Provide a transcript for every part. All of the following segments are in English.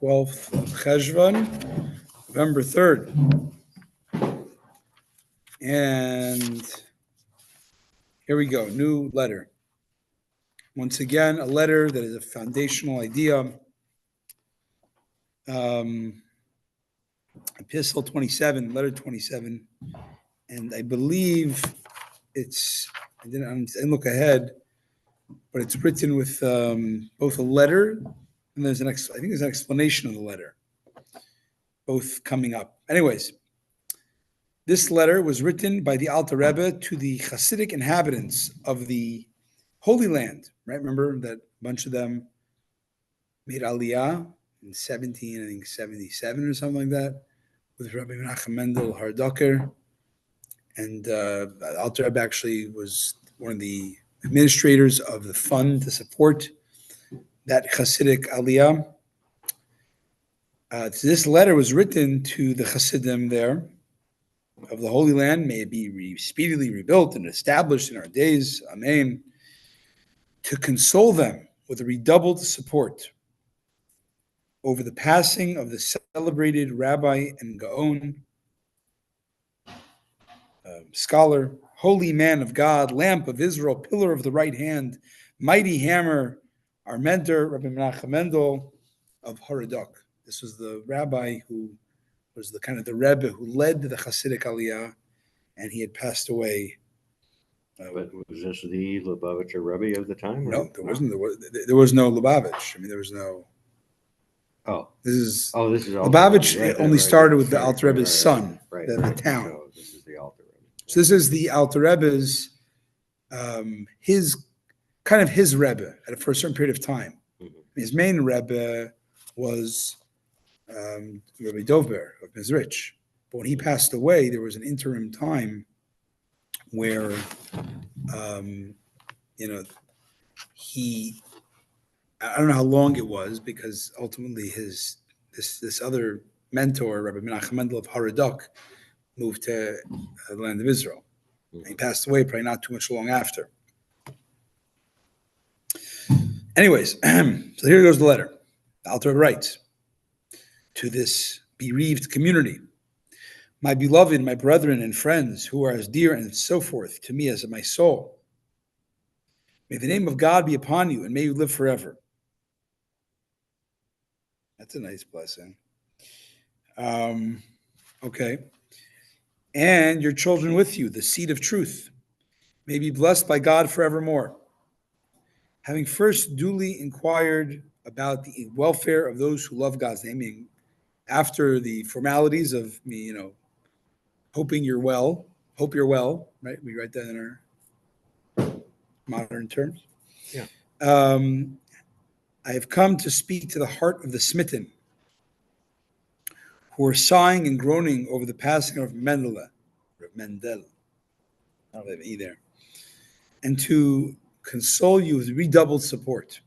12th of Cheshvan, November 3rd. And here we go, new letter. Once again, a letter that is a foundational idea. Epistle 27, letter 27. And I believe I didn't look ahead, but it's written with both a letter and I think there's an explanation of the letter, both coming up. Anyways, this letter was written by the Alter Rebbe to the Hasidic inhabitants of the Holy Land, right? Remember that a bunch of them made Aliyah in 1777 or something like that, with Rabbi Menachem Mendel Hardoker. And Alter Rebbe actually was one of the administrators of the fund to support that Hasidic Aliyah. This letter was written to the Hasidim there of the Holy Land. May it be speedily rebuilt and established in our days. Amen. To console them with a redoubled support over the passing of the celebrated Rabbi and Gaon, scholar, holy man of God, lamp of Israel, pillar of the right hand, mighty hammer, our mentor, Rabbi Menachem Mendel of Haradok. This was the rabbi who was the Rebbe who led the Hasidic Aliyah, and he had passed away. But was this the Lubavitcher Rebbe of the time? No, there wasn't. There was no Lubavitch. I mean, there was no. This is Lubavitch only started with the Alter Rebbe's son, the town. So this is the Alter Rebbe. So this is the Alter Rebbe's, his Rebbe for a certain period of time. Mm-hmm. His main Rebbe was Rabbi Dovber of Mezrich. But when he passed away, there was an interim time where, I don't know how long it was, because ultimately this other mentor, Rabbi Menachem Mendel of Haradok, moved to the land of Israel. And he passed away probably not too much long after. Anyways, so here goes the letter. The Alter Rebbe writes to this bereaved community: my beloved, my brethren and friends who are as dear and so forth to me as my soul, may the name of God be upon you and may you live forever. That's a nice blessing. Okay. And your children with you, the seed of truth, may be blessed by God forevermore. Having first duly inquired about the welfare of those who love God's name, meaning after the formalities of me, hoping you're well, hope you're well, right? We write that in our modern terms. Yeah. I have come to speak to the heart of the smitten, who are sighing and groaning over the passing of Mendel. I don't have E there. And to console you with redoubled support.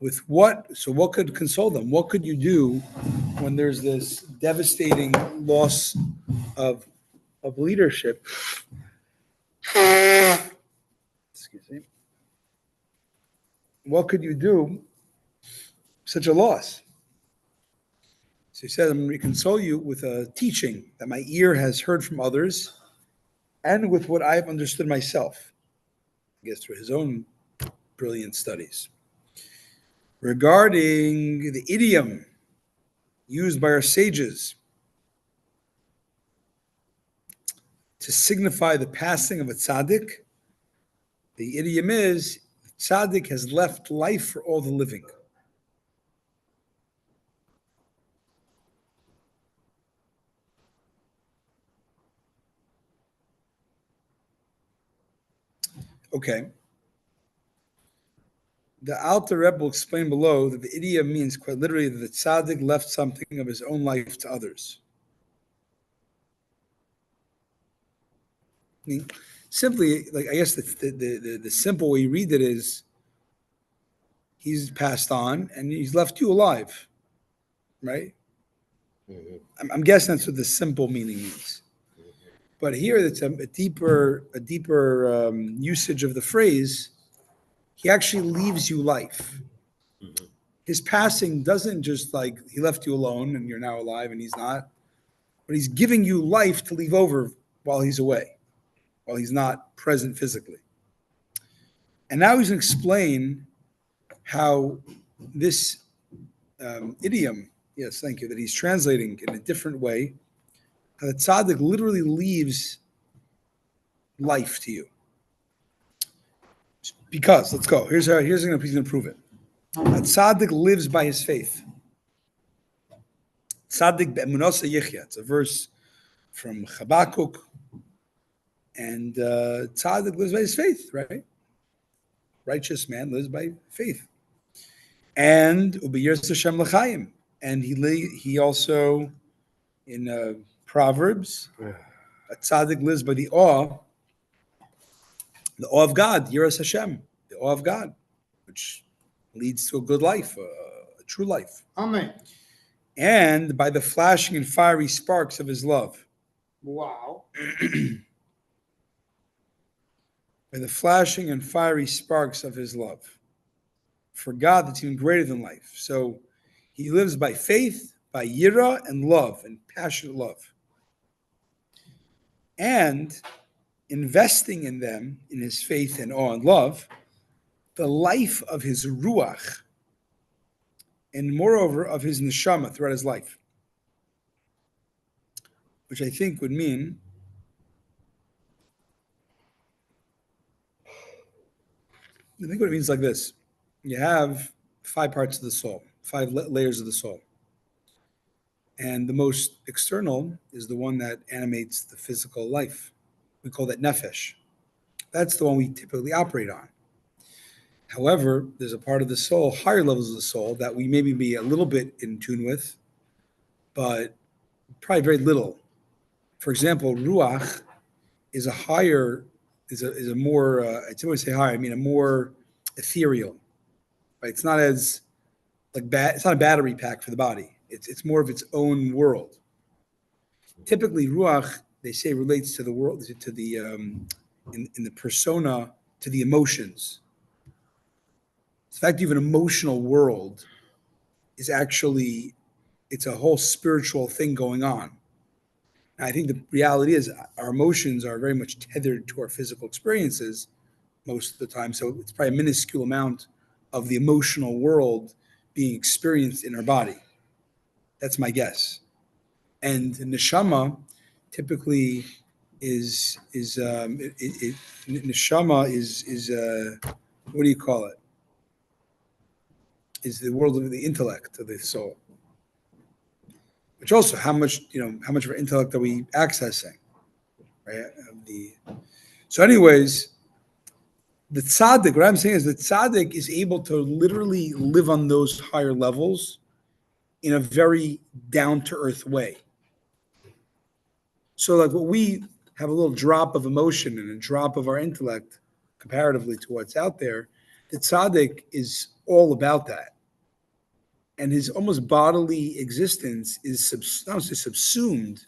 With what? So what could console them? What could you do when there's this devastating loss of leadership? Excuse me. What could you do? Such a loss. So he said, I'm going to console you with a teaching that my ear has heard from others and with what I've understood myself, I guess through his own brilliant studies, regarding the idiom used by our sages to signify the passing of a tzaddik. The idiom is, the tzaddik has left life for all the living. Okay. The Alter Rebbe will explain below that the idiom means quite literally that the tzaddik left something of his own life to others. Simply, like, I guess the simple way you read it is he's passed on and he's left you alive, right? Mm-hmm. I'm guessing that's what the simple meaning means. But here, it's a deeper usage of the phrase. He actually leaves you life. Mm-hmm. his passing doesn't just like he left you alone and you're now alive and he's not, but he's giving you life to leave over while he's away, while he's not present physically. And now he's going to explain how this idiom, yes, thank you, that he's translating in a different way, how the tzaddik literally leaves life to you. Because, let's go. He's going to prove it. A tzaddik lives by his faith. Tzaddik be'emunasa yichya. It's a verse from Habakkuk. And tzaddik lives by his faith, right? Righteous man lives by faith. And ubiyiras Hashem l'chaim. And he also, in Proverbs, a tzaddik lives by the awe of God, yiras Hashem, the awe of God, which leads to a good life, a true life. Amen. And by the flashing and fiery sparks of his love. Wow. By the flashing and fiery sparks of his love. For God, that's even greater than life. So he lives by faith, by yira and love, and passionate love. And investing in them, in his faith and awe and love, the life of his ruach, and moreover of his neshama throughout his life. Which I think would mean I think what it means is like this. You have 5 parts of the soul, 5 layers of the soul. And the most external is the one that animates the physical life. We call that nefesh. That's the one we typically operate on. However, there's a part of the soul, higher levels of the soul, that we maybe be a little bit in tune with, but probably very little. For example, ruach is a higher, is a more, I don't want to say higher, I mean a more ethereal. Right? It's not as like it's not a battery pack for the body. It's more of its own world. Typically, ruach, they say, relates to the world, to the in the persona, to the emotions. The fact you have an emotional world is actually, it's a whole spiritual thing going on. And I think the reality is our emotions are very much tethered to our physical experiences most of the time. So it's probably a minuscule amount of the emotional world being experienced in our body. That's my guess. And neshama typically neshama is what do you call it? Is the world of the intellect of the soul. Which also how much of our intellect are we accessing, right? So anyways, the tzaddik, what I'm saying is the tzaddik is able to literally live on those higher levels in a very down-to-earth way. So like what we have a little drop of emotion and a drop of our intellect comparatively to what's out there, the tzaddik is all about that. And his almost bodily existence is not only subsumed,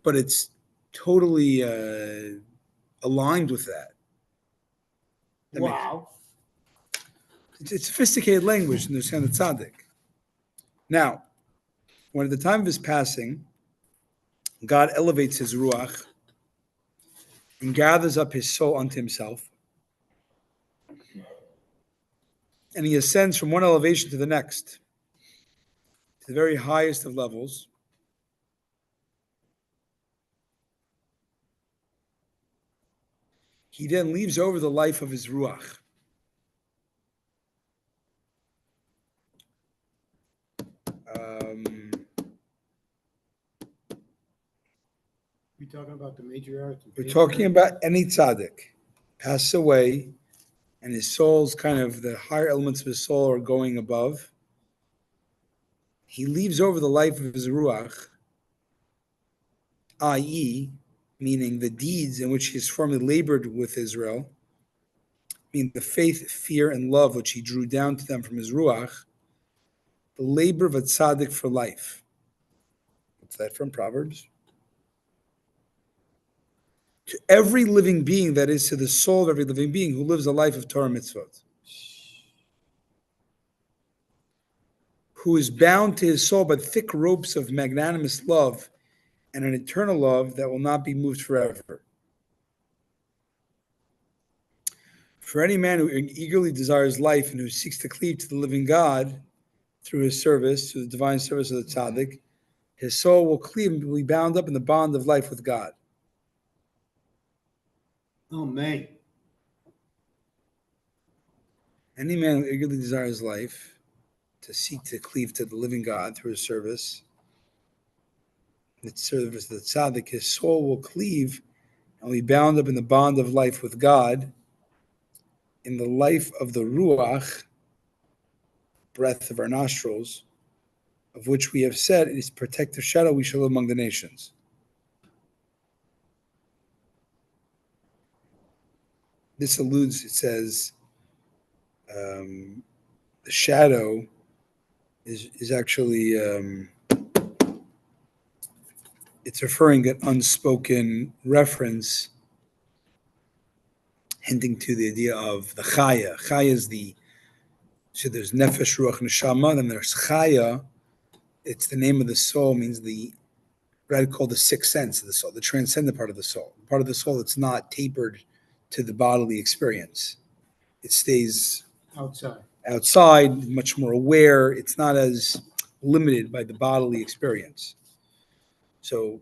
but it's totally aligned with that. Wow. It's sophisticated language in the understand the tzaddik. Now, when at the time of his passing, God elevates his ruach and gathers up his soul unto himself, and he ascends from one elevation to the next, to the very highest of levels. He then leaves over the life of his ruach. We're talking about the matriarch. We're talking about any tzaddik passes away, and his soul's kind of the higher elements of his soul are going above. He leaves over the life of his ruach, i.e., meaning the deeds in which he has formerly labored with Israel, meaning the faith, fear, and love which he drew down to them from his ruach, the labor of a tzaddik for life. What's that from Proverbs? To every living being, that is, to the soul of every living being who lives a life of Torah mitzvot. who is bound to his soul by thick ropes of magnanimous love and an eternal love that will not be moved forever. For any man who eagerly desires life and who seeks to cleave to the living God through his service, through the divine service of the tzaddik, his soul will cleave and will be bound up in the bond of life with God. Oh, man. Any man who eagerly desires life, to seek to cleave to the living God through his service, the service of the tzaddik, his soul will cleave and will be bound up in the bond of life with God, in the life of the ruach, breath of our nostrils, of which we have said it is protective shadow we shall live among the nations. This alludes, it says, the shadow is actually, it's referring to an unspoken reference, hinting to the idea of the chaya. Chaya is so there's nefesh, ruach, neshama, then there's chaya. It's the name of the soul, means what I call the sixth sense of the soul, the transcendent part of the soul. Part of the soul that's not tapered to the bodily experience. It stays outside, much more aware. It's not as limited by the bodily experience. So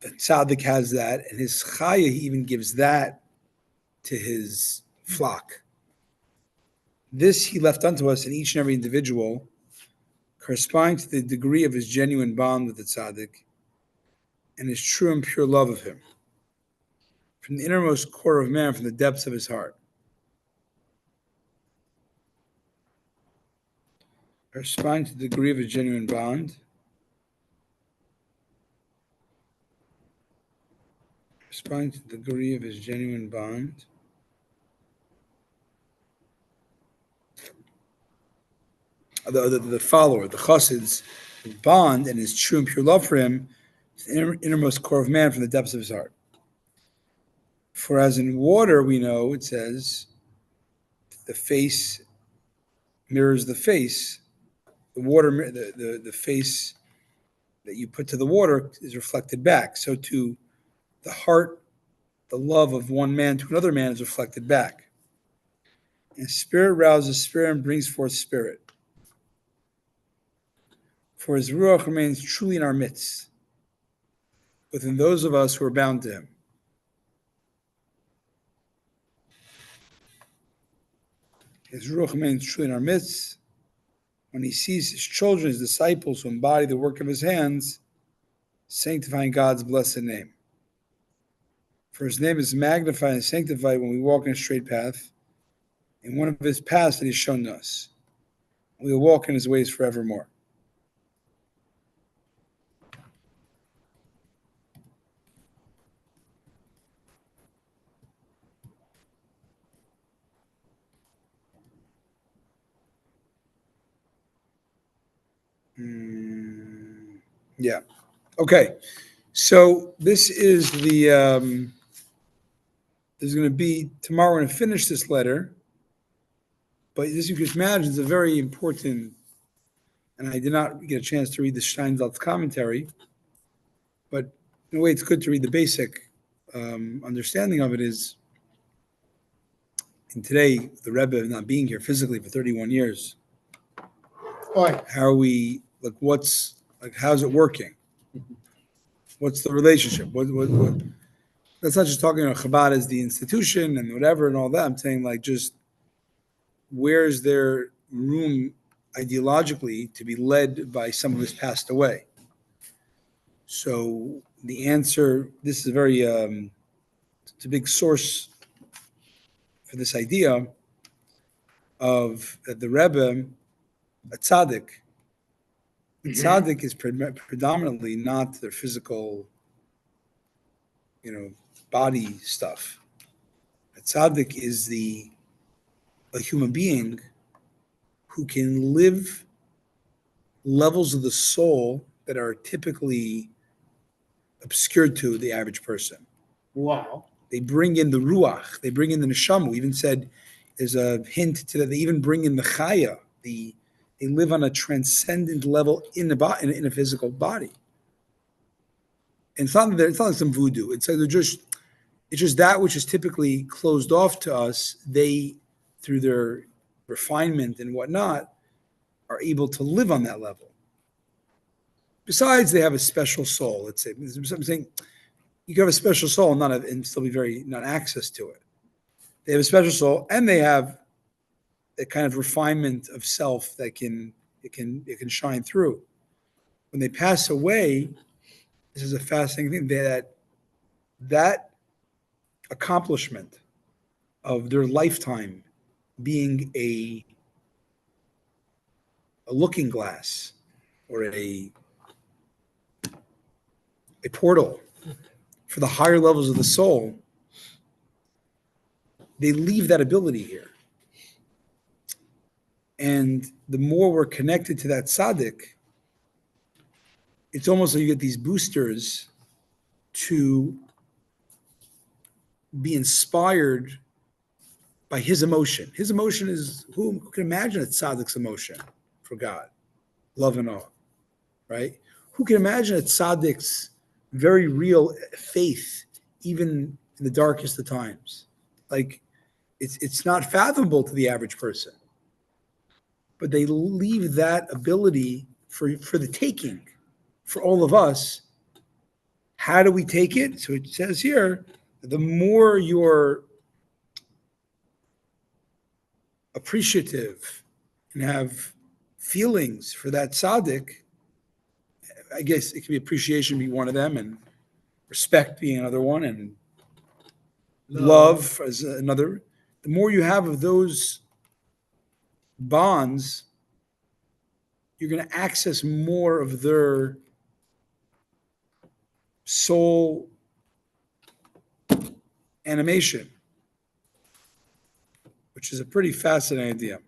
the tzaddik has that, and his chaya, he even gives that to his flock. This he left unto us in each and every individual, corresponding to the degree of his genuine bond with the tzaddik and his true and pure love of him, from the innermost core of man, from the depths of his heart. Corresponding to the degree of his genuine bond, corresponding to the degree of his genuine bond, the follower, the chassid's bond and his true and pure love for him, the innermost core of man, from the depths of his heart. For as in water, we know, it says, the face mirrors the face. The water, the face that you put to the water is reflected back. So to the heart, the love of one man to another man is reflected back. And spirit rouses spirit and brings forth spirit. For his ruach remains truly in our midst, within those of us who are bound to him. His ruach remains truly in our midst when he sees his children, his disciples, who embody the work of his hands, sanctifying God's blessed name. For his name is magnified and sanctified when we walk in a straight path, in one of his paths that he has shown us. We will walk in his ways forevermore. Yeah. Okay. So this is there's going to be, tomorrow we're going to finish this letter, but as you can imagine, it's a very important, and I did not get a chance to read the Steinsaltz commentary, but in a way it's good to read the basic understanding of it is, and today, the Rebbe not being here physically for 31 years, how are we, how's it working? What's the relationship? What? That's not just talking about Chabad as the institution and whatever and all that. I'm saying just where is there room ideologically to be led by someone who's passed away? So the answer, this is a very, it's a big source for this idea of the Rebbe, a tzaddik. Tzaddik is predominantly not their physical, body stuff. A tzaddik is a human being who can live levels of the soul that are typically obscured to the average person. Wow. They bring in the ruach, they bring in the neshama. We even said there's a hint to that. They even bring in the chaya, the They live on a transcendent level in a physical body. And it's not like some voodoo. It's just that which is typically closed off to us. They, through their refinement and whatnot, are able to live on that level. Besides, they have a special soul. Let's say, I'm saying, you can have a special soul and still be not access to it. They have a special soul, and they have a kind of refinement of self that can shine through. When they pass away, this is a fascinating thing, that accomplishment of their lifetime being a looking glass or a portal for the higher levels of the soul, they leave that ability here. And the more we're connected to that tzaddik, it's almost like you get these boosters to be inspired by his emotion. His emotion is, who can imagine a tzaddik's emotion for God? Love and awe, right? Who can imagine a tzaddik's very real faith, even in the darkest of times? Like, it's not fathomable to the average person. But they leave that ability for the taking, for all of us. How do we take it? So it says here, the more you're appreciative and have feelings for that tzaddik, I guess it could be appreciation being one of them, and respect being another one, and love as another. The more you have of those bonds, you're going to access more of their soul animation, which is a pretty fascinating idea.